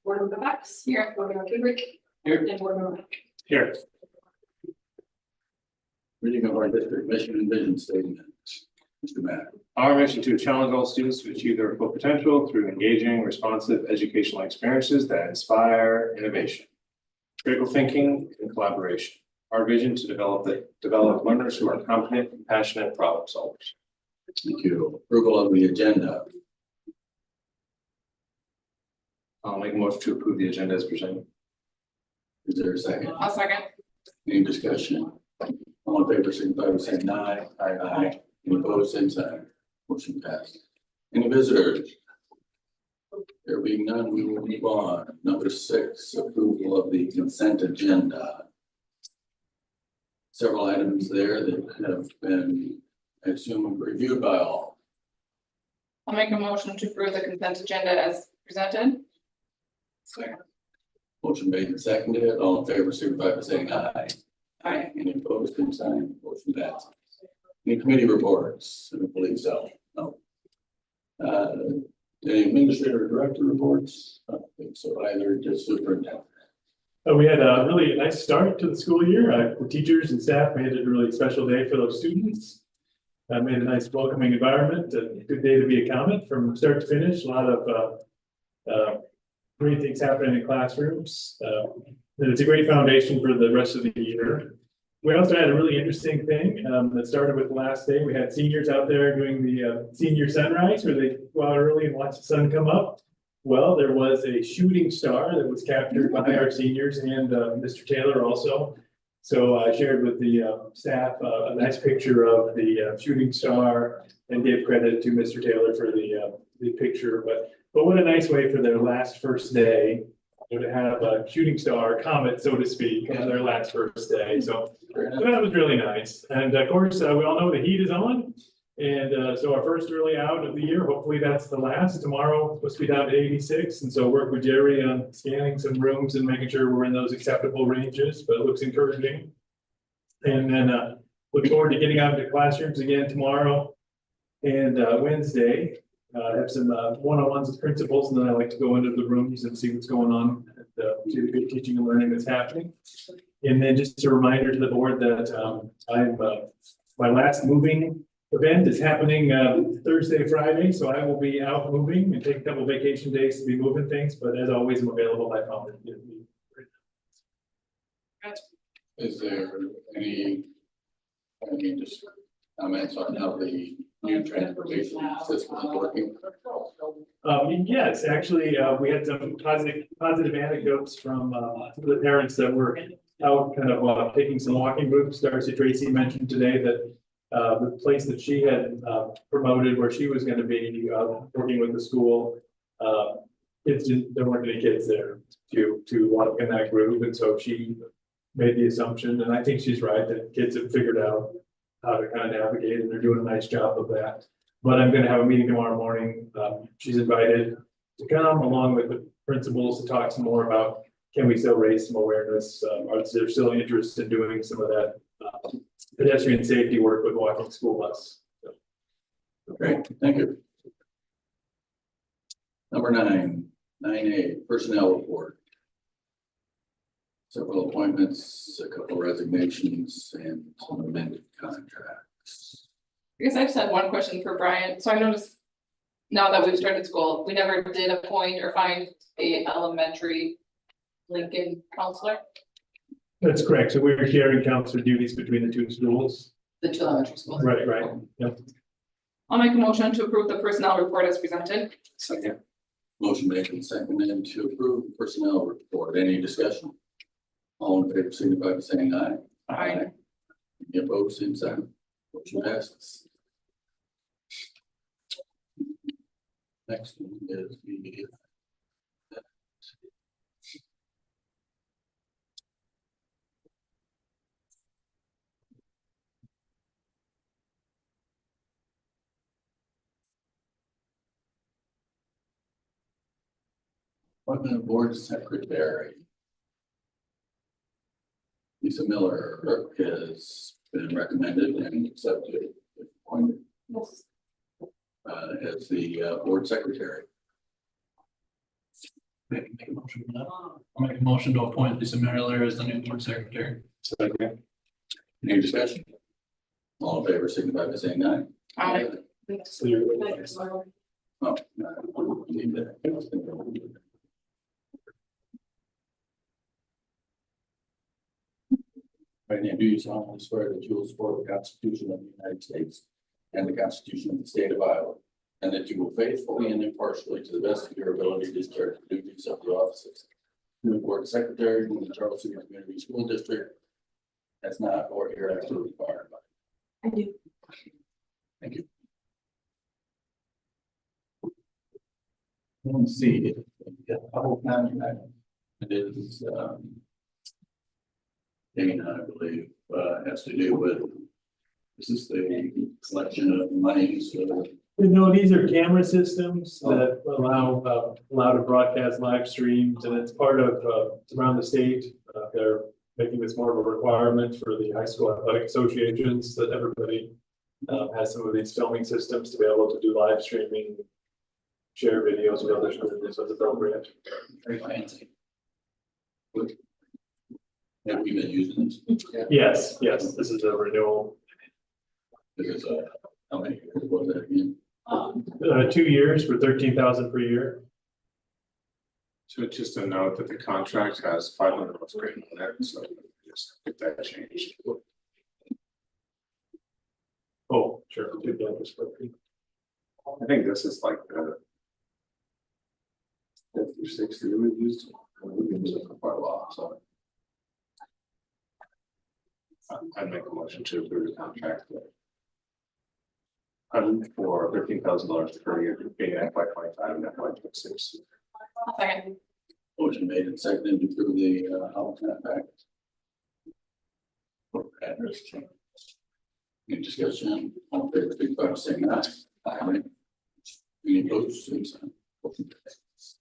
Board Member Bax. Here. Board Member Kubrick. Here. And Board Member Mack. Here. Reading of our district mission and vision statement. Mr. Matt. Our mission to challenge all students to achieve their full potential through engaging, responsive educational experiences that inspire innovation, critical thinking, and collaboration. Our vision to develop learners who are competent and passionate problem solvers. Thank you. Approval of the agenda. I'll make a motion to approve the agenda as presented. Is there a second? I'll second. Any discussion? All in favor, signify by saying aye. Aye. Any opposed, same sign. Motion passed. Any visitors? There being none, we will move on. Number 6, approval of the consent agenda. Several items there that have been, I assume, reviewed by all. I'll make a motion to approve the consent agenda as presented. Second. Motion made and seconded. All in favor, signify by saying aye. Aye. Any opposed, same sign. Motion passed. Any committee reports? I don't believe so. No. Any administrator or director reports? I don't think so either. Just superintendent. We had a really nice start to the school year. The teachers and staff made it a really special day for those students. Made a nice welcoming environment, a good day to be a Comet from start to finish. A lot of great things happening in classrooms. And it's a great foundation for the rest of the year. We also had a really interesting thing that started with the last day. We had seniors out there doing the senior sunrise, where they go out early and watch the sun come up. Well, there was a shooting star that was captured by our seniors and Mr. Taylor also. So I shared with the staff a nice picture of the shooting star and gave credit to Mr. Taylor for the picture. But what a nice way for their first day to have a shooting star comet, so to speak, on their first day. So that was really nice. And of course, we all know the heat is on. And so our first early out of the year, hopefully that's the last. Tomorrow supposed to be down to 86. And so work with Jerry on scanning some rooms and making sure we're in those acceptable ranges, but it looks encouraging. And then look forward to getting out into classrooms again tomorrow and Wednesday. Have some one-on-ones with principals, and then I like to go into the rooms and see what's going on and see the good teaching and learning that's happening. And then just a reminder to the board that my last moving event is happening Thursday, Friday, so I will be out moving and take a couple vacation days to be moving things. But as always, I'm available by phone. Is there any just comments on how the new transportation system is working? Yes, actually, we had some positive anecdotes from some of the parents that were out kind of taking some walking groups. Darcy Tracy mentioned today that the place that she had promoted where she was going to be working with the school, there weren't any kids there to walk in that group, and so she made the assumption, and I think she's right, that kids have figured out how to kind of navigate, and they're doing a nice job of that. But I'm going to have a meeting tomorrow morning. She's invited to come along with the principals to talk some more about, can we still raise some awareness? Is there still interest in doing some of that pedestrian safety work with walking school bus? So. Great, thank you. Number 9A, personnel report. Several appointments, a couple resignations, and some amended contracts. I guess I just had one question for Brian. So I noticed now that we've started school, we never did appoint or find a elementary Lincoln counselor. That's correct. So we're sharing counselor duties between the two schools. The two elementary schools. Right. Yep. I'll make a motion to approve the personnel report as presented. Second. Motion made and seconded to approve the personnel report. Any discussion? All in favor, signify by saying aye. Aye. Any opposed, same sign. Motion passes. Next one is the appointment of board secretary. Lisa Miller has been recommended and accepted, appointed Yes. as the board secretary. Make a motion for that. I'll make a motion to appoint Lisa Miller as the new board secretary. Second. Any discussion? All in favor, signify by saying aye. Aye. So you're- Oh, no, leave that. Right now, do you solemnly swear that you will support the Constitution of the United States and the Constitution of the State of Iowa, and that you will faithfully and impartially, to the best of your ability, discharge the duties of the offices of the board secretary in the Charles City Community School District as not or hereafter required by. I do. Thank you. Let's see, a couple times, it is, Dana, I believe, has to do with, this is the collection of monies, No, these are camera systems that allow to broadcast live streams, and it's part of, it's around the state. They're making this more of a requirement for the high school athletic associations, that everybody has some of these filming systems to be able to do live streaming, share videos with others, so it's appropriate. very fancy. Have we been using this? Yes, this is a renewal, Because, how many years was that again? 2 years for 13,000 per year. So just a note that the contract has 500 what's great on there, so just get that changed. Oh, sure. Did that was perfect. I think this is like the 50 or 60 we've used. We've been using it for quite a while, so. I'd make a motion to approve the contract. For $13,000 per year, being FY25 and FY26. Second. Motion made and seconded to approve the, alternate package. For address change. Any discussion? All in favor, signify by saying aye. Aye. Any opposed, same sign. Motion passes.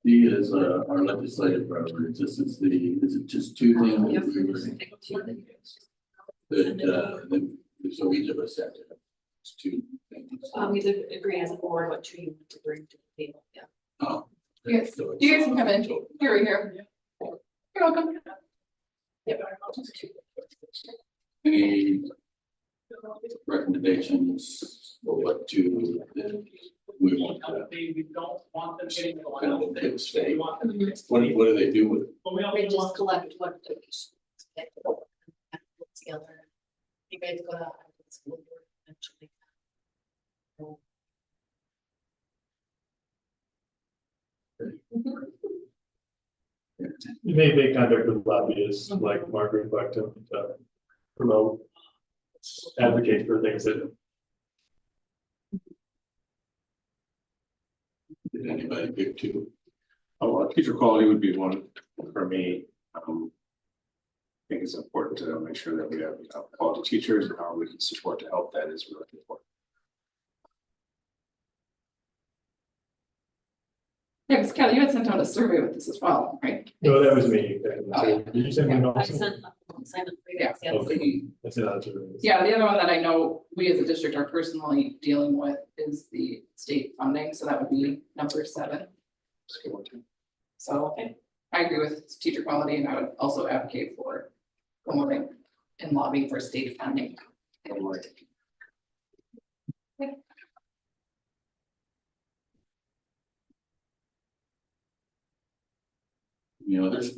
D is, our legislative priorities. This is is it just two things? Yep. That, so each of us have to have two things. We did agree as a board what tree you want to bring to the table, yeah. Oh. Yes. So it's- You guys can come in. Here, here. You're welcome. Any recommendations for what to, we want to kind of take a state? What do they do with it? We just collect what donations. Together. You guys go out. Eventually. You may contact with lobbyists like Margaret Buckton to promote, advocate for things that. Did anybody pick two? Oh, teacher quality would be one for me. I think it's important to make sure that we have quality teachers and how we can support to help that is really important. Yeah, because Kelly, you had sent out a survey with this as well, right? No, that was me. Did you send me an I also? sent Simon. Yeah. Okay. That's an answer. Yeah, the other one that I know we as a district are personally dealing with is the state funding, so that would be number 7. Let's get one too. So I agree with teacher quality, and I would also advocate for promoting and lobbying for state funding. Don't worry. Any others?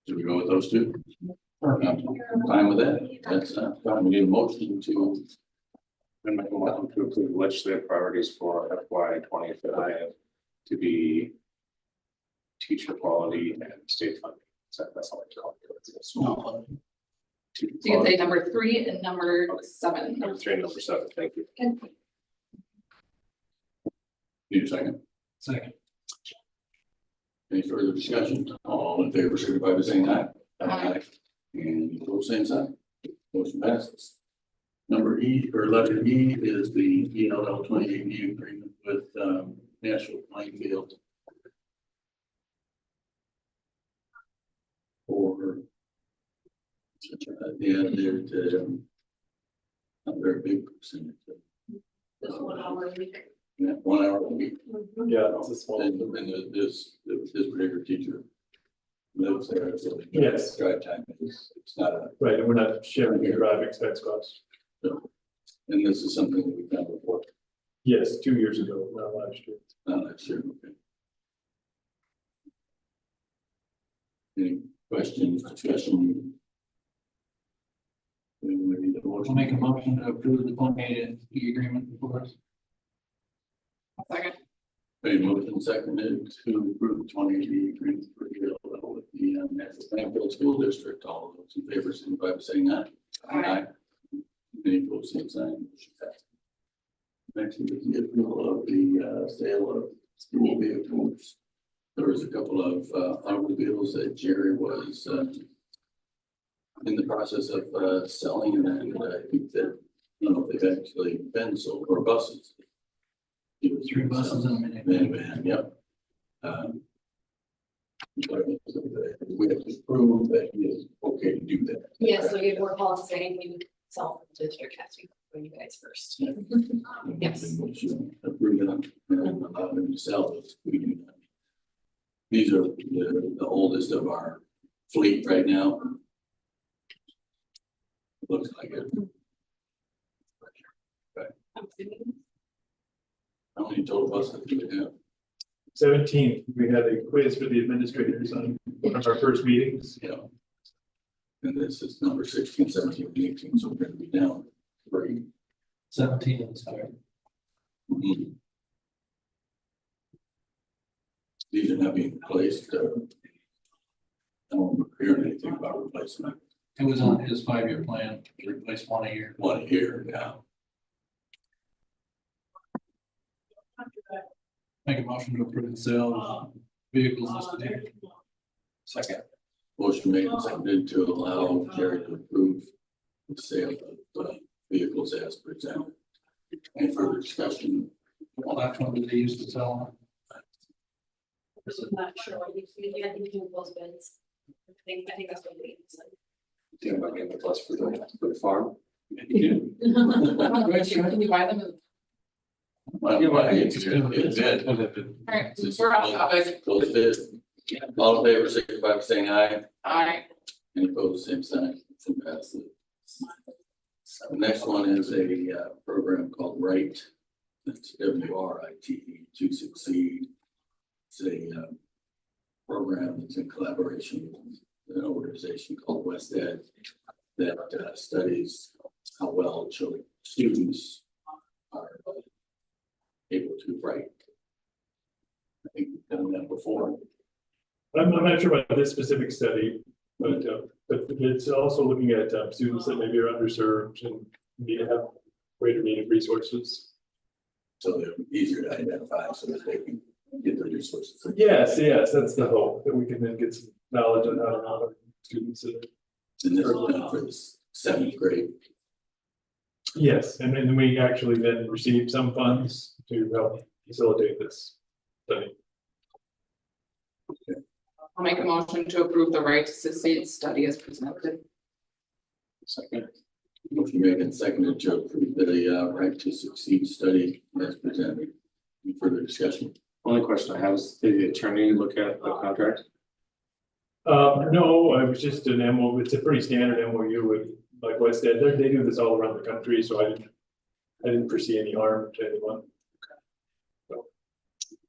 Should we go with those two? I'm fine with that. That's, fine. We need a motion to, And make a motion to approve legislative priorities for FY25 to be teacher quality and state funding. So that's how I call it. small. So you can say number 3 and number 7. Number 3 and number 7, thank you. Need a second? Second. Any further discussion? All in favor, signify by saying aye. Aye. And opposed, same sign. Motion passes. Number E, or letter E, is the ELL 28E agreement with National Plainfield. For they're not very big percentage. This 1 hour a week. Yeah, 1 hour a week. Yeah, it's a small. And this particular teacher lives there, so. Yes. Drive time it's not a, Right, and we're not sharing the drive expense costs. and this is something that we've done before. Yes, 2 years ago, not last year. Not that sure, okay. Any questions, discussion? We need a We'll motion. make a motion to approve the 2080 agreement before us. Second. Any motion seconded to approve 2080 agreement for deal with the National Plainfield School District. All those in favor, signify by saying aye. Aye. Any opposed, same sign. Motion passed. Next, we can get approval of the sale of school vehicles. There was a couple of automobiles that Jerry was in the process of selling, and I think that, I don't know if they've actually been sold, or buses. It was 3 buses and a minivan. Minivan, yep. But we have to prove that he is okay to do that. Yes, so you were called to say anything self to the district has to be from you guys first. Yes. And we should approve them and allow them to sell those. We do that. These are the oldest of our fleet right now. Looks like it. How many total buses do we have? 17, we had a quiz for the administrators on one of our first meetings. You know. And this is number 16, 17, 18, so we're gonna be down 3. 17 is fair. Mhm. These are not being replaced. I don't hear anything about replacement. It was on his 5-year plan to replace 1 a year. One here now. Make a motion to approve the sale of vehicles listed here. Second. Motion made and seconded to allow Jerry to approve the sale of vehicles as presented. Any further discussion? Well, that's what they used to sell. I'm not sure what you had to do those bids. I think that's what we said. Think about getting the bus for the farm. Can you buy them? Well, it's bid. Alright, we're off topic. Close bid. All in favor, signify by saying aye. Aye. Any opposed, same sign. Motion passes. The next one is a program called WRITE. It's WRITE to succeed. It's a program that's in collaboration with an organization called West Ed that studies how well students are able to write. I think we've done that before. I'm not sure about this specific study, but it's also looking at students that maybe are underserved and need to have greater need of resources. So they're easier to identify so that they can get the resources. Yes, that's the hope, that we can then get some knowledge on how to help students. And this is done for the 7th grade. Yes, and then we actually then receive some funds to help facilitate this study. I'll make a motion to approve the right to succeed study as presented. Second. Motion made and seconded to approve the right to succeed study as presented. Any further discussion? Only question I have is, did the attorney look at the contract? No, I was just an MOU, it's a pretty standard MOU with like West Ed, they do this all around the country, so I didn't foresee any harm to anyone.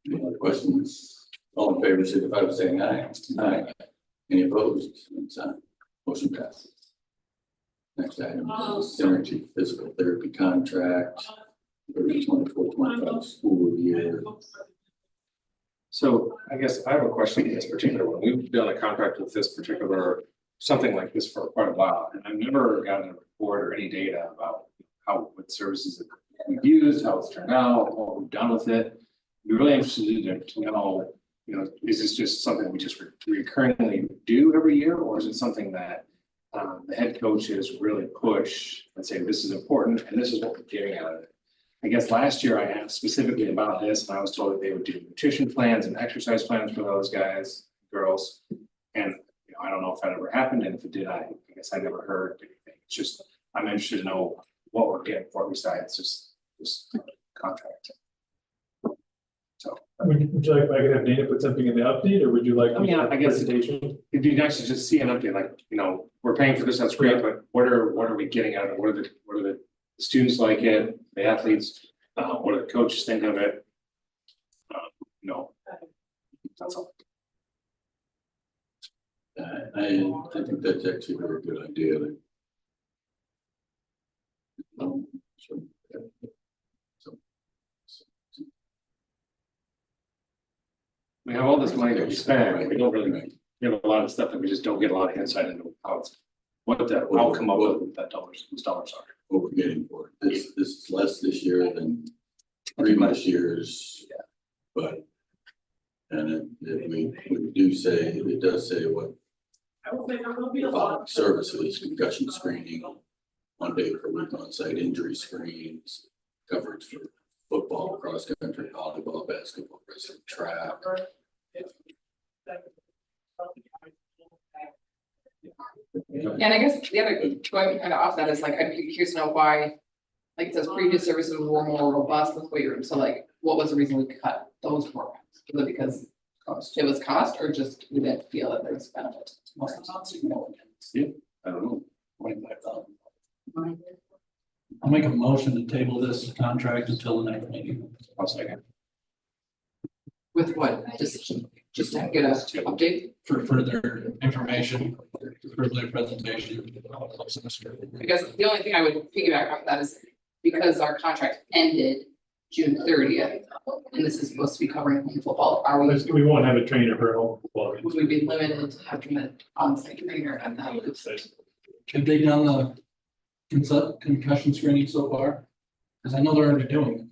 Any other questions? All in favor, signify by saying aye. Aye. Any opposed? Same sign. Motion passes. Next item is Synergy Physical Therapy Contract for the 24-25 school year. So I guess I have a question on this particular one. We've done a contract with this particular, something like this for quite a while, and I've never gotten a report or any data about what services we've used, how it's turned out, what we've done with it. We're really interested to know, is this just something we just recurringly do every year, or is it something that the head coaches really push and say, this is important and this is what we're getting out of it? I guess last year I asked specifically about this, and I was told that they would do nutrition plans and exercise plans for those guys, girls. And I don't know if that ever happened, and if it did, I guess I never heard anything. It's just, I'm interested to know what we're getting for besides just this contract. Would you like, I could have Dana put something in the update, or would you like? I mean, I guess- Presentation? It'd be nice to just see an update, like, we're paying for this, that's great, but what are we getting out of it? What are the students like it, the athletes, what do the coaches think of it? That's all. I think that's actually a very good idea. So, We have all this money that we spend, we don't really, we have a lot of stuff that we just don't get a lot of insight into how it's, what the outcome of what that dollars are. what we're getting for it. This is less this year than previous years. But. And we do say, it does say what. Services, concussion screening, 1 day per week on-site injury screens, coverage for football, cross country, volleyball, basketball, wrestling, track. And I guess the other, going kind of off that is like, I'd be curious to know why, like, it says previous services were more robust with weight room, so like, what was the reason we cut those programs? Was it because it was cost, or just we didn't feel that there was benefit? Most of the time, I don't know. 25,000. I'll make a motion to table this contract until the next meeting. I'll second. with what, just to get us to update? For further information, further presentation. Because the only thing I would piggyback off that is because our contract ended June 30th, and this is supposed to be covering home football, are we, We won't have a trainer for home football. would we be limited to having an on-site trainer at that? Have they done the concussion screening so far? Because I know they're already doing it.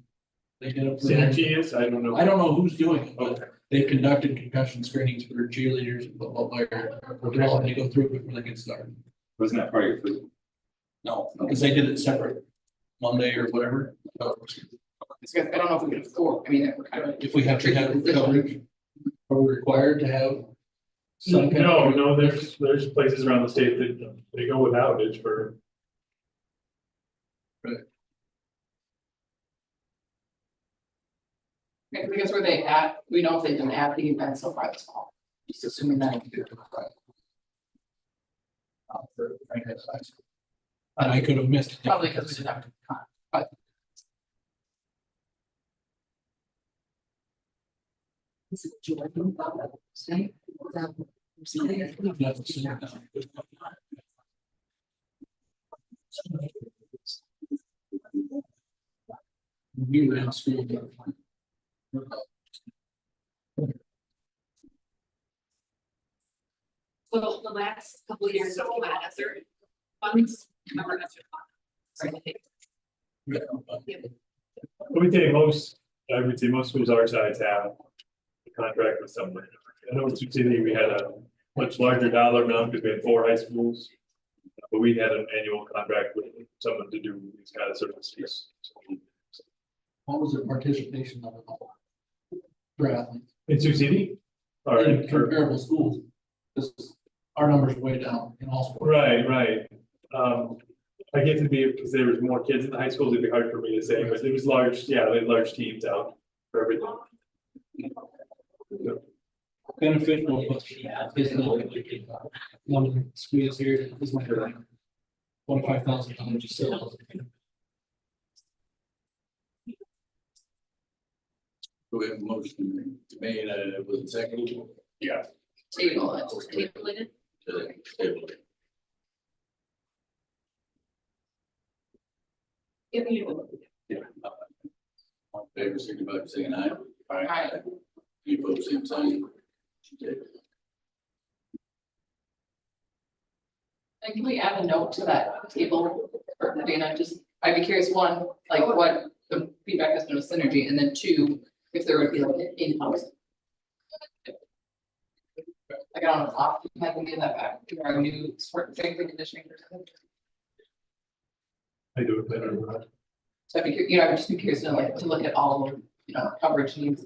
They did it. Synergy is, I don't know. I don't know who's doing it, but they've conducted concussion screenings for cheerleaders and football players. They're all having to go through it before they get started. Wasn't that part of your food? No, because they did it separate, Monday or whatever. Because I don't know if we can afford, I mean, we're kind of. If we have to have coverage, are we required to have? some kind of- No, there's places around the state that they go without it for. I guess where they at, we know if they've been at the event so far this fall, just assuming that. And I could have missed. it. Probably because we didn't have to, but. Is it Jordan? Say, We were in school. So the last couple of years, we had other funds, remember that's your fund. Sorry, I think. I would say most schools our size have a contract with someone. I know in Sioux City, we had a much larger dollar amount because we had 4 high schools. But we had an annual contract with someone to do these kind of services. What was the participation level? For athletes, In Sioux City? Or in comparable schools, this is, our numbers are way down in all sports. right. I get to be, because there was more kids in the high schools, it'd be hard for me to say, but it was large, yeah, they had large teams out for everything. Beneficial, but it's not. One squeeze here is my. $25,000 just sales. We have a motion made, was it seconded? Yeah. table it. Table it. To table it. If you. All in favor, signify by saying aye. Aye. Any opposed, same sign. And can we add a note to that table for Dana, just, I'd be curious, one, like what the feedback has been with Synergy, and then 2, if there would be like an in-house. Like, I don't know, if often have to give that back to our new sport strength and conditioning person. I do it better. So I'd be, I'd just be curious to like, to look at all of, coverage needs,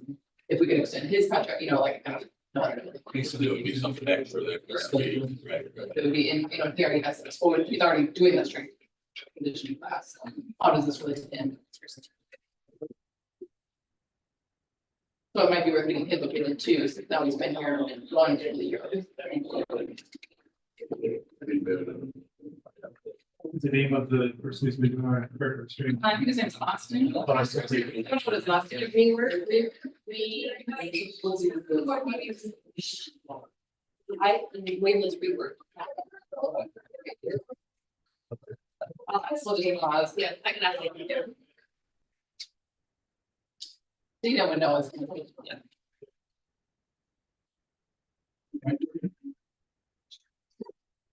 if we could extend his contract, like, kind of. So there would be something extra there. Right. It would be in, he already has this, or he's already doing the strength conditioning class. How does this relate to him? So it might be worth getting him located too, since now he's been here one full year. What's the name of the person who's been doing our stream? I think his name's Austin. I don't know what his last name is. Waveland's rework. So Jane Laws, yeah, I can ask him. You don't know it's. Yeah.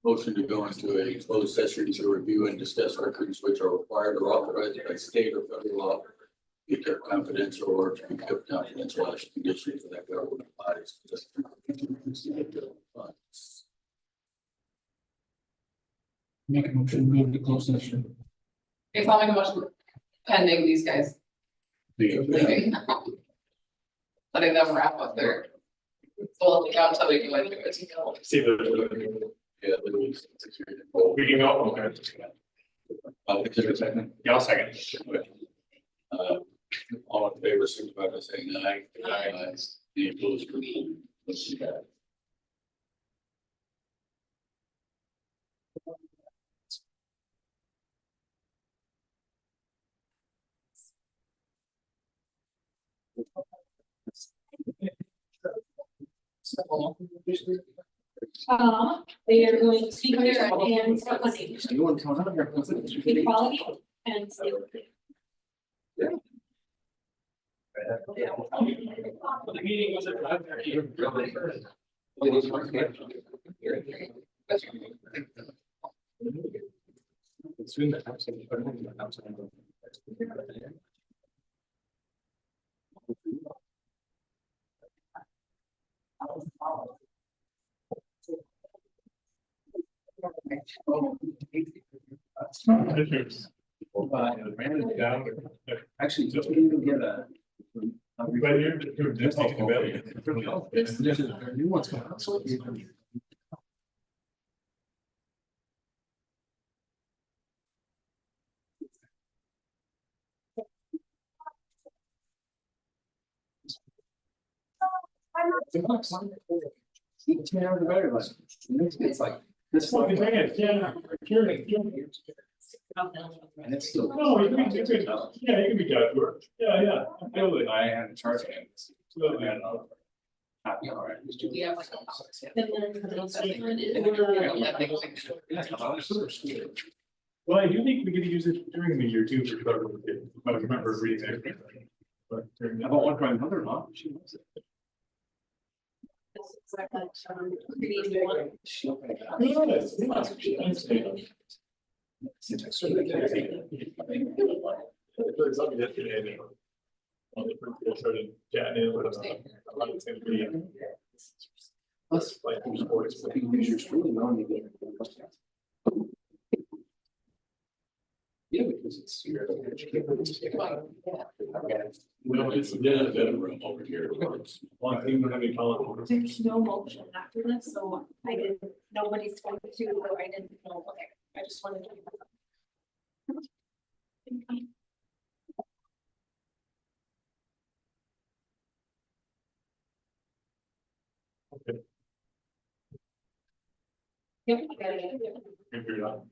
Motion to go into a closed session to review and discuss records which are required or authorized by state or federal law. Be kept confidential or to be kept confidential as conditions of that government bodies. Make a motion, to move to closed session. If I'll make a motion pending these guys leaving. Letting them wrap up their. Well, out until we go into it. See the. Yeah. We can go, okay. Is there a second? Yeah, I'll second. All in favor, signify by saying aye. Aye. Any opposed? Motion carries. They are going to speak there and funding, You want to come out here? equality and safety. The meeting was at 5:30. Soon the house. Actually, just we didn't get a. But you're just taking about it. There's new ones coming out. It's like this Well, one. it's like, yeah, And it's still. no, you can be, yeah, you can be judged, yeah, absolutely. I had to charge him. Absolutely. Happy hour. We have like. And then Well, I do think we get to use it during the year too, for whatever we did. I remember reading that. But during How that. about one for my mother-in-law? She loves it. creating one. Yes, yes. There's something yesterday, I think. On the principal started chatting with it's gonna be. Plus, Like sports. I think these are truly non-negative. Yeah, because it's your. No, it's There's a better room over here. one thing we're having call. There's no motion after this, so I didn't, nobody's going to, or I didn't know, okay, I just wanted to. Okay. Yep, I got it. Figure it out.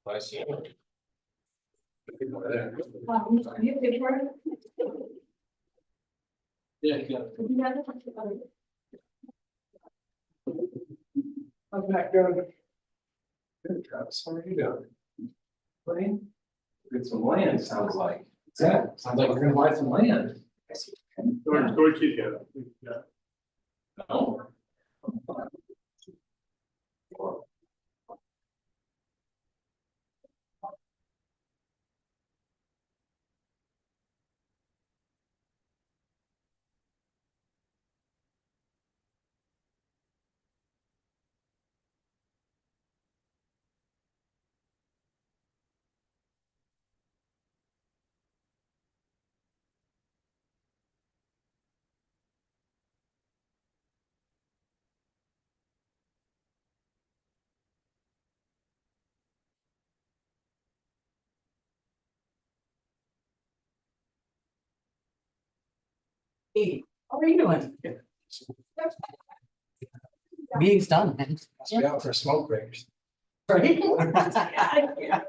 I see. You have good for it? Yeah. You have it? I'm back down. Good, Travis, how are you doing? Playing? Get some land, sounds like. Yeah, sounds like we're gonna buy some land. Storage, yeah. No. Hey, how are you doing? Meeting's done, man. Must be out for smoke breaks. Right? Yeah.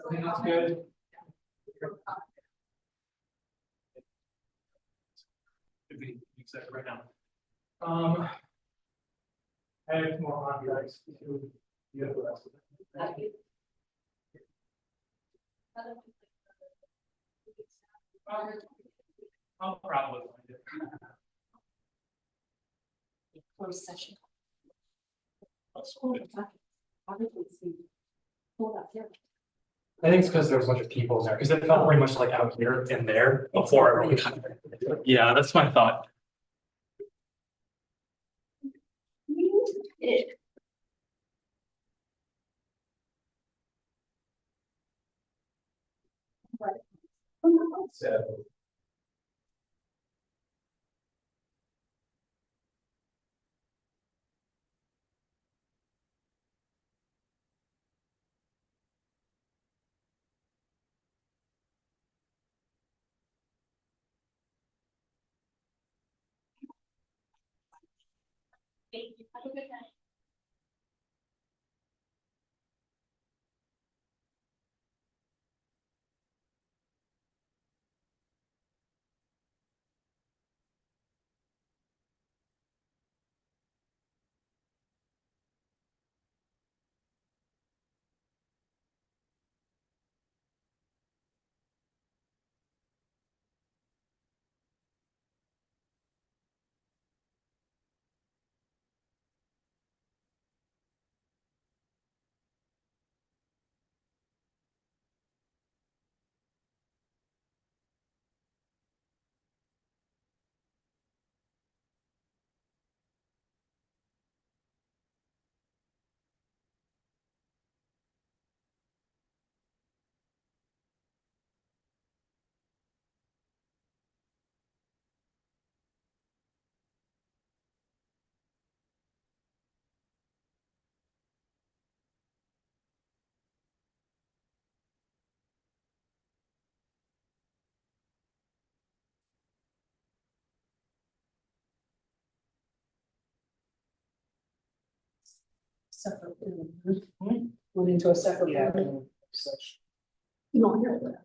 Everything else good? Could be excited right now. I have more contracts. You have the rest of it. I'll probably find it. Closed session. I think it's because there's a bunch of people in there, because it felt very much like out here and there before everyone got there. Yeah, that's my thought. So. Thank you. Have a good night. Separate. Went into a separate. room. You don't hear that.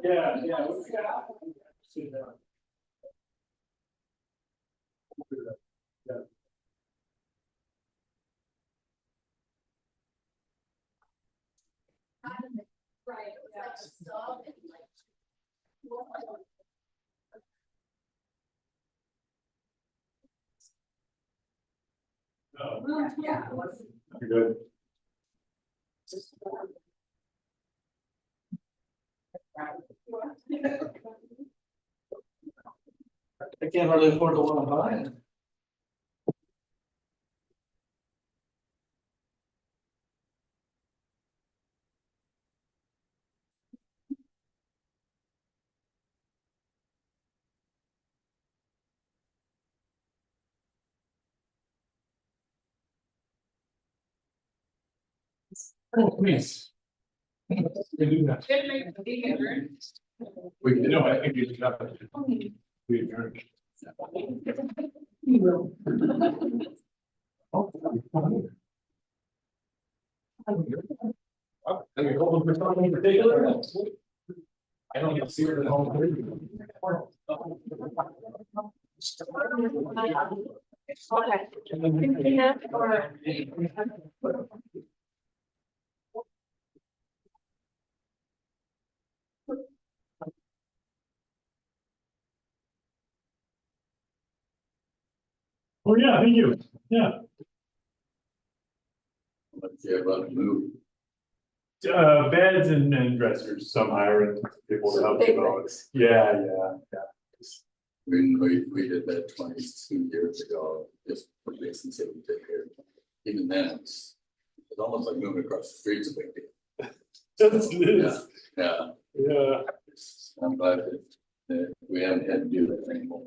Yeah, yeah. what we got? See that. Yeah. Right, it's like stop and like. Oh, Yeah. you're good. I can't hardly afford to want to buy it. Oh, please. We do that. We, no, I think you got it. We adjourned. I don't even see her at home. Oh, yeah, thank you. Yeah. Let's see about the move. Beds and dressers, some hiring people to help you out. Yeah. When we did that 22 years ago, just for Mason City to take care. Even then, it's almost like moving across the streets a big deal. Yeah. Yeah. I'm glad that we haven't had to do that anymore.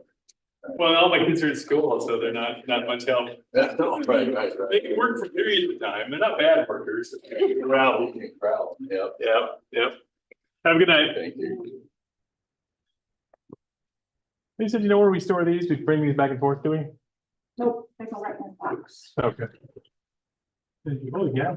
Well, all my kids are in school, so they're not much help. Right. They can work for periods of time. They're not bad workers. Well, Crowd, yep. Yep. Have a good night. Thank you. You said you know where we store these? We bring these back and forth, do we? Nope, there's a right hand box. Okay. Oh, yeah.